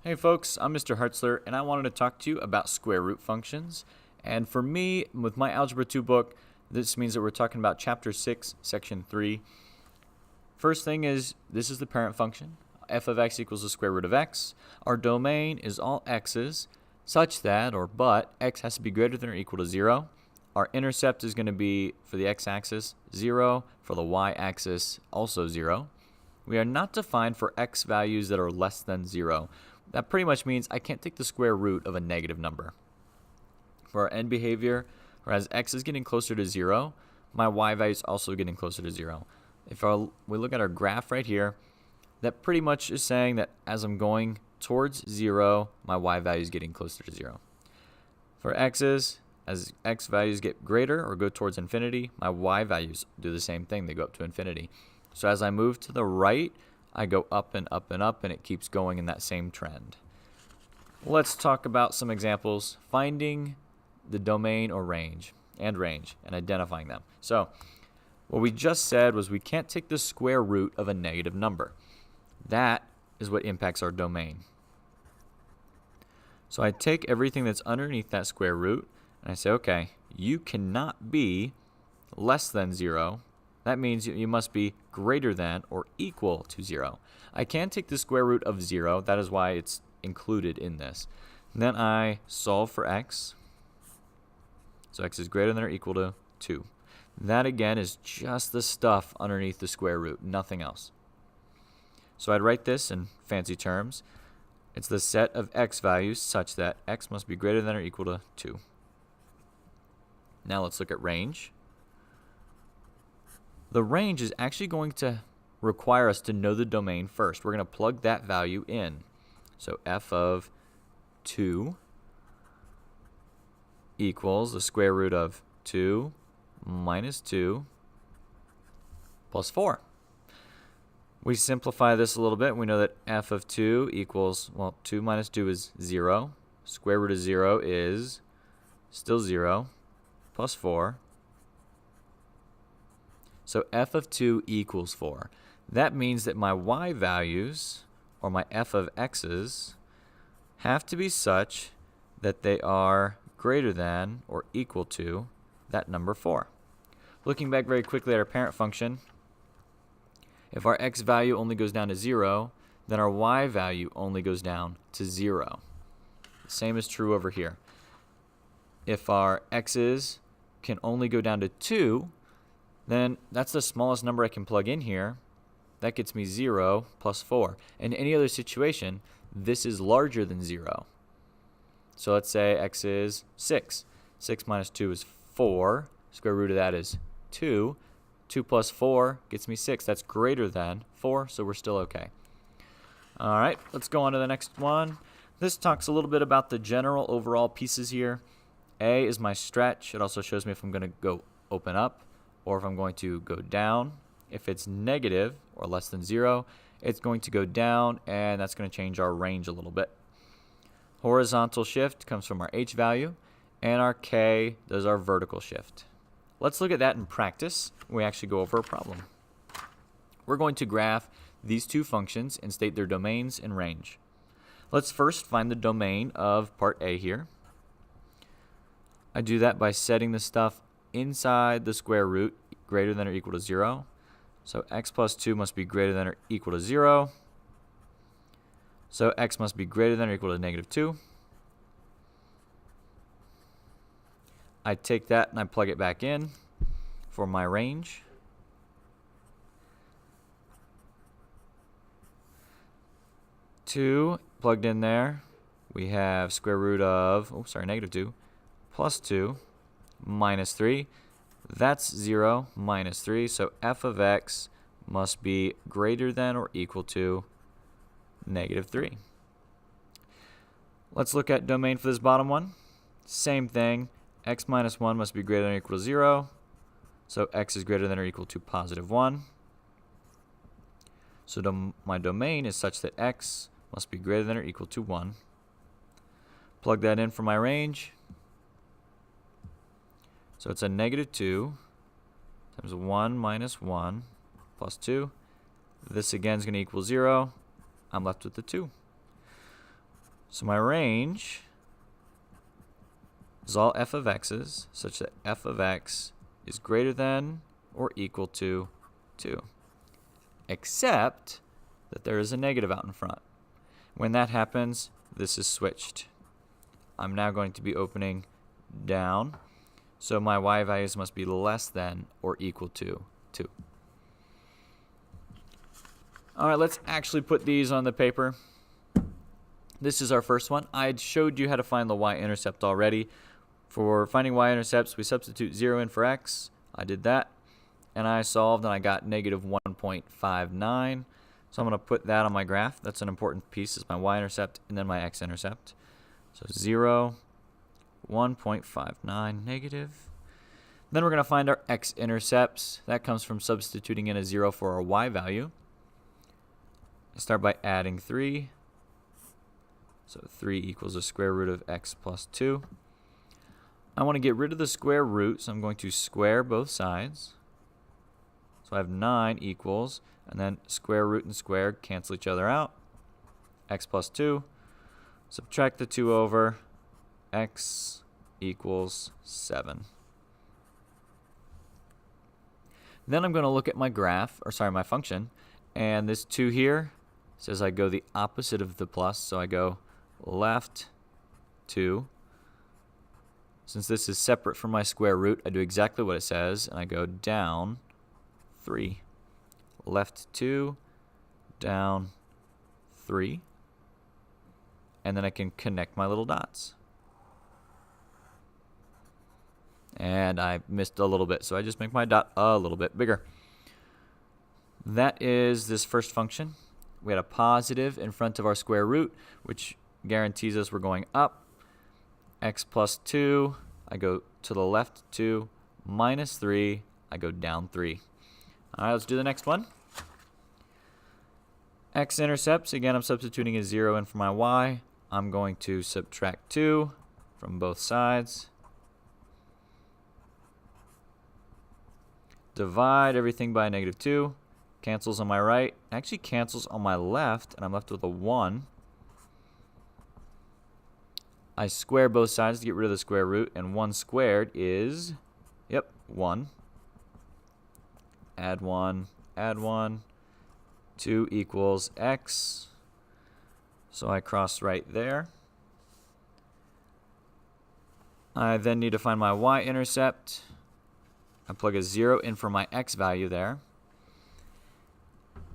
Hey folks, I'm Mr. Hartzler, and I wanted to talk to you about square root functions. And for me, with my Algebra 2 book, this means that we're talking about Chapter 6, Section 3. First thing is, this is the parent function. F of x equals the square root of x. Our domain is all x's, such that, or but, x has to be greater than or equal to 0. Our intercept is going to be, for the x-axis, 0. For the y-axis, also 0. We are not defined for x values that are less than 0. That pretty much means I can't take the square root of a negative number. For our end behavior, or as x is getting closer to 0, my y value is also getting closer to 0. If we look at our graph right here, that pretty much is saying that as I'm going towards 0, my y value is getting closer to 0. For x's, as x values get greater or go towards infinity, my y values do the same thing. They go up to infinity. So as I move to the right, I go up and up and up, and it keeps going in that same trend. Let's talk about some examples. Finding the domain or range, and identifying them. So what we just said was we can't take the square root of a negative number. That is what impacts our domain. So I take everything that's underneath that square root, and I say, okay, you cannot be less than 0. That means you must be greater than or equal to 0. I can take the square root of 0. That is why it's included in this. And then I solve for x. So x is greater than or equal to 2. That, again, is just the stuff underneath the square root, nothing else. So I'd write this in fancy terms. It's the set of x values such that x must be greater than or equal to 2. Now let's look at range. The range is actually going to require us to know the domain first. We're going to plug that value in. So f of 2 equals the square root of 2 minus 2 plus 4. We simplify this a little bit. We know that f of 2 equals, well, 2 minus 2 is 0. Square root of 0 is still 0 plus 4. So f of 2 equals 4. That means that my y values, or my f of x's, have to be such that they are greater than or equal to that number 4. Looking back very quickly at our parent function, if our x value only goes down to 0, then our y value only goes down to 0. The same is true over here. If our x's can only go down to 2, then that's the smallest number I can plug in here. That gets me 0 plus 4. In any other situation, this is larger than 0. So let's say x is 6. 6 minus 2 is 4. Square root of that is 2. 2 plus 4 gets me 6. That's greater than 4, so we're still okay. All right, let's go on to the next one. This talks a little bit about the general overall pieces here. A is my stretch. It also shows me if I'm going to go open up or if I'm going to go down. If it's negative or less than 0, it's going to go down, and that's going to change our range a little bit. Horizontal shift comes from our h value, and our k does our vertical shift. Let's look at that in practice when we actually go over a problem. We're going to graph these two functions and state their domains and range. Let's first find the domain of part A here. I do that by setting the stuff inside the square root greater than or equal to 0. So x plus 2 must be greater than or equal to 0. So x must be greater than or equal to negative 2. I take that and I plug it back in for my range. Two plugged in there. We have square root of, negative 2 plus 2 minus 3. That's 0 minus 3. So f of x must be greater than or equal to negative 3. Let's look at domain for this bottom one. Same thing. X minus 1 must be greater than or equal to 0. So x is greater than or equal to positive 1. So my domain is such that x must be greater than or equal to 1. Plug that in for my range. So it's a negative 2 times 1 minus 1 plus 2. This again is going to equal 0. I'm left with the 2. So my range is all f of x's such that f of x is greater than or equal to 2, except that there is a negative out in front. When that happens, this is switched. I'm now going to be opening down, so my y values must be less than or equal to 2. All right, let's actually put these on the paper. This is our first one. I had showed you how to find the y-intercept already. For finding y-intercepts, we substitute 0 in for x. I did that, and I solved, and I got negative 1.59. So I'm going to put that on my graph. That's an important piece, is my y-intercept and then my x-intercept. So 0, 1.59 negative. Then we're going to find our x-intercepts. That comes from substituting in a 0 for our y value. I start by adding 3. So 3 equals the square root of x plus 2. I want to get rid of the square root, so I'm going to square both sides. So I have 9 equals, and then square root and square cancel each other out. X plus 2. Subtract the 2 over. X equals 7. Then I'm going to look at my graph, or sorry, my function, and this 2 here says I go the opposite of the plus, so I go left 2. Since this is separate from my square root, I do exactly what it says, and I go down 3. Left 2, down 3. And then I can connect my little dots. And I missed a little bit, so I just make my dot a little bit bigger. That is this first function. We had a positive in front of our square root, which guarantees us we're going up. X plus 2, I go to the left 2, minus 3, I go down 3. All right, let's do the next one. X-intercepts, again, I'm substituting a 0 in for my y. I'm going to subtract 2 from both sides. Divide everything by negative 2. Cancels on my right. Actually cancels on my left, and I'm left with a 1. I square both sides to get rid of the square root, and 1 squared is, 1. Add 1, add 1. 2 equals x. So I cross right there. I then need to find my y-intercept. I plug a 0 in for my x value there.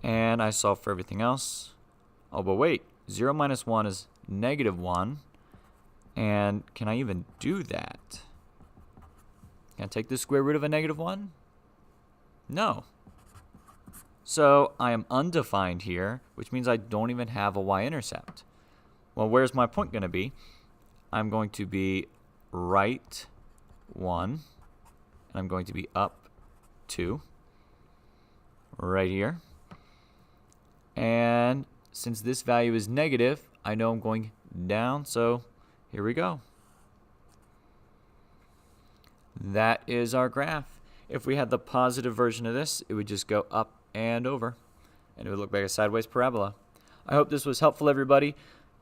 And I solve for everything else. Oh, but wait. 0 minus 1 is negative 1. And can I even do that? Can I take the square root of a negative 1? No. So I am undefined here, which means I don't even have a y-intercept. Well, where's my point going to be? I'm going to be right 1, and I'm going to be up 2, right here. And since this value is negative, I know I'm going down, so here we go. That is our graph. If we had the positive version of this, it would just go up and over, and it would look like a sideways parabola. I hope this was helpful, everybody.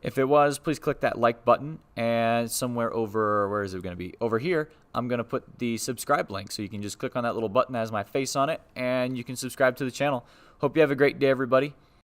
If it was, please click that like button, and somewhere over, where is it going to be? Over here, I'm going to put the subscribe link, so you can just click on that little button that has my face on it, and you can subscribe to the channel. Hope you have a great day, everybody.